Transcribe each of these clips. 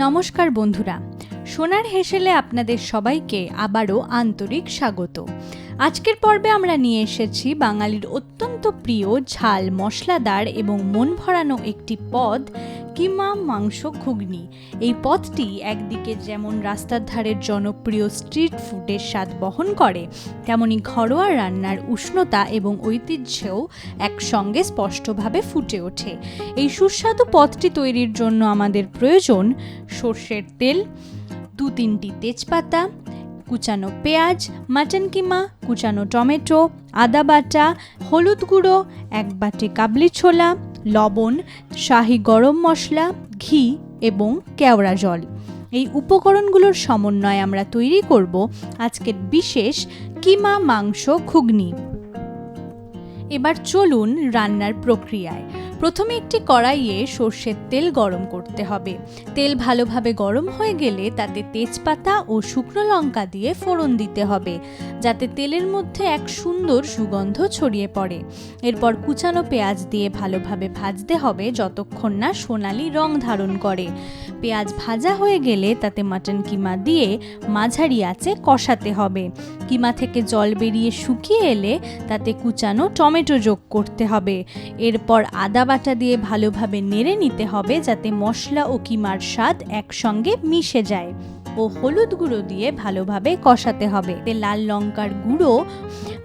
নমস্কার বন্ধুরা, সোনার হেসেলে আপনাদের সবাইকে আবারও আন্তরিক স্বাগত। আজকের পর্বে আমরা নিয়ে এসেছি বাঙালির অত্যন্ত প্রিয় ঝাল মশলাদার এবং মন ভরানো একটি পদ, কিমা মাংস ঘুগনি। এই পদটি একদিকে যেমন রাস্তার ধারের জনপ্রিয় স্ট্রিট ফুডের স্বাদ বহন করে, তেমনি ঘরোয়া রান্নার উষ্ণতা এবং ঐতিহ্যেও একসঙ্গে স্পষ্টভাবে ফুটে ওঠে। এই সুস্বাদু পদটি তৈরির জন্য আমাদের প্রয়োজন সর্ষের তেল, 2-3টি তেজপাতা, কুচানো পেঁয়াজ, মাটন কিমা, কুচানো টমেটো, আদা বাটা, হলুদ গুঁড়ো, 1 বাটি কাবলি ছোলা, লবণ, শাহি গরম মশলা, ঘি এবং কেওড়া জল। এই উপকরণগুলোর সমন্বয়ে আমরা তৈরি করব আজকের বিশেষ কিমা মাংস ঘুগনি। এবার চলুন রান্নার প্রক্রিয়ায়। প্রথমে একটি কড়াইয়ে সর্ষের তেল গরম করতে হবে। তেল ভালোভাবে গরম হয়ে গেলে তাতে তেজপাতা ও শুকনো লঙ্কা দিয়ে ফোড়ন দিতে হবে, যাতে তেলের মধ্যে এক সুন্দর সুগন্ধ ছড়িয়ে পড়ে। এরপর কুচানো পেঁয়াজ দিয়ে ভালোভাবে ভাজতে হবে যতক্ষণ না সোনালি রং ধারণ করে। পেঁয়াজ ভাজা হয়ে গেলে তাতে মাটন কিমা দিয়ে মাঝারি আঁচে কষাতে হবে। কিমা থেকে জল বেরিয়ে শুকিয়ে এলে তাতে কুচানো টমেটো যোগ করতে হবে। এরপর আদা বাটা দিয়ে ভালোভাবে নেড়ে নিতে হবে যাতে মশলা ও কিমার স্বাদ একসঙ্গে মিশে যায়, ও হলুদ গুঁড়ো দিয়ে ভালোভাবে কষাতে হবে। লাল লঙ্কার গুঁড়ো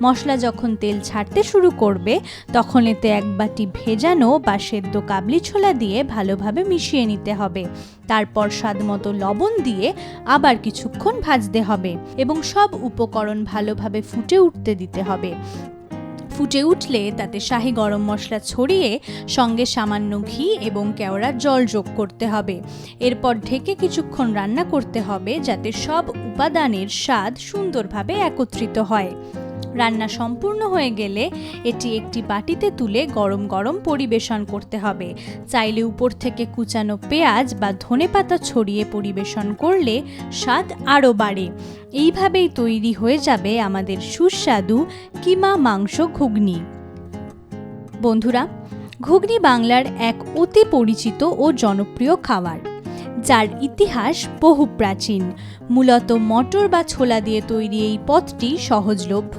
মশলা যখন তেল ছাড়তে শুরু করবে তখন এতে 1 বাটি ভেজানো বা সেদ্ধ কাবলি ছোলা দিয়ে ভালোভাবে মিশিয়ে নিতে হবে। তারপর স্বাদমতো লবণ দিয়ে আবার কিছুক্ষণ ভাজতে হবে এবং সব উপকরণ ভালোভাবে ফুটে উঠতে দিতে হবে। ফুটে উঠলে তাতে শাহি গরম মশলা ছড়িয়ে সঙ্গে সামান্য ঘি এবং কেওড়া জল যোগ করতে হবে। এরপর ঢেকে কিছুক্ষণ রান্না করতে হবে যাতে সব উপাদানের স্বাদ সুন্দরভাবে একত্রিত হয়। রান্না সম্পূর্ণ হয়ে গেলে এটি একটি বাটিতে তুলে গরম গরম পরিবেশন করতে হবে। চাইলে উপর থেকে কুচানো পেঁয়াজ বা ধনেপাতা ছড়িয়ে পরিবেশন করলে স্বাদ আরও বাড়ে। এইভাবেই তৈরি হয়ে যাবে আমাদের সুস্বাদু কিমা মাংস ঘুগনি। বন্ধুরা, ঘুগনি বাংলার এক অতি পরিচিত ও জনপ্রিয় খাবার, যার ইতিহাস বহু প্রাচীন। মূলত মটর বা ছোলা দিয়ে তৈরি এই পদটি সহজলভ্য,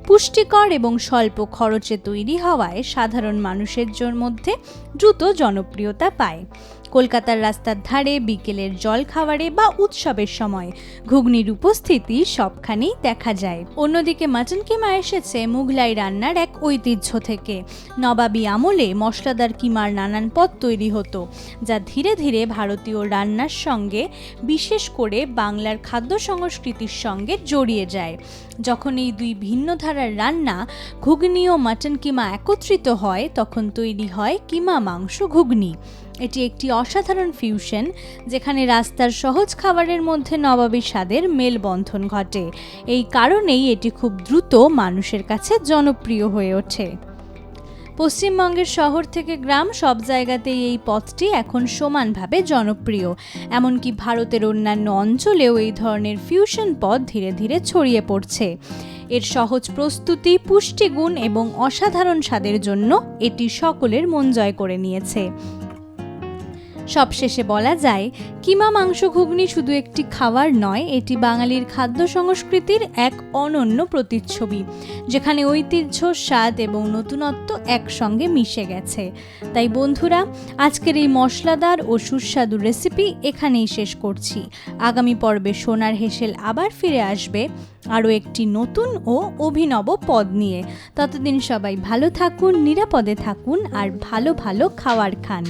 পুষ্টিকর এবং স্বল্প খরচে তৈরি হওয়ায় সাধারণ মানুষের মধ্যে দ্রুত জনপ্রিয়তা পায়। কলকাতার রাস্তার ধারে, বিকেলের জলখাবারে বা উৎসবের সময় ঘুগনির উপস্থিতি সবখানেই দেখা যায়। অন্যদিকে মাটন কিমা এসেছে মুঘলাই রান্নার এক ঐতিহ্য থেকে। নবাবী আমলে মশলাদার কিমার নানান পদ তৈরি হতো, যা ধীরে ধীরে ভারতীয় রান্নার সঙ্গে, বিশেষ করে বাংলার খাদ্য সংস্কৃতির সঙ্গে জড়িয়ে যায়। যখন এই দুই ভিন্ন ধারার রান্না ঘুগনি ও মাটন কিমা একত্রিত হয় তখন তৈরি হয় কিমা মাংস ঘুগনি। এটি একটি অসাধারণ ফিউশন, যেখানে রাস্তার সহজ খাবারের মধ্যে নবাবী স্বাদের মেলবন্ধন ঘটে। এই কারণেই এটি খুব দ্রুত মানুষের কাছে জনপ্রিয় হয়ে ওঠে। পশ্চিমবঙ্গের শহর থেকে গ্রাম সব জায়গাতেই এই পদটি এখন সমানভাবে জনপ্রিয়। এমনকি ভারতের অন্যান্য অঞ্চলেও এই ধরনের ফিউশন পদ ধীরে ধীরে ছড়িয়ে পড়ছে। এর সহজ প্রস্তুতি, পুষ্টিগুণ এবং অসাধারণ স্বাদের জন্য এটি সকলের মন জয় করে নিয়েছে। সবশেষে বলা যায়, কিমা মাংস ঘুগনি শুধু একটি খাবার নয়, এটি বাঙালির খাদ্য সংস্কৃতির এক অনন্য প্রতিচ্ছবি, যেখানে ঐতিহ্য, স্বাদ এবং নতুনত্ব একসঙ্গে মিশে গেছে। তাই বন্ধুরা, আজকের এই মশলাদার ও সুস্বাদু রেসিপি এখানেই শেষ করছি। আগামী পর্বে সোনার হেসেল আবার ফিরে আসবে আরও একটি নতুন ও অভিনব পদ নিয়ে। ততদিন সবাই ভালো থাকুন, নিরাপদে থাকুন আর ভালো ভালো খাবার খান।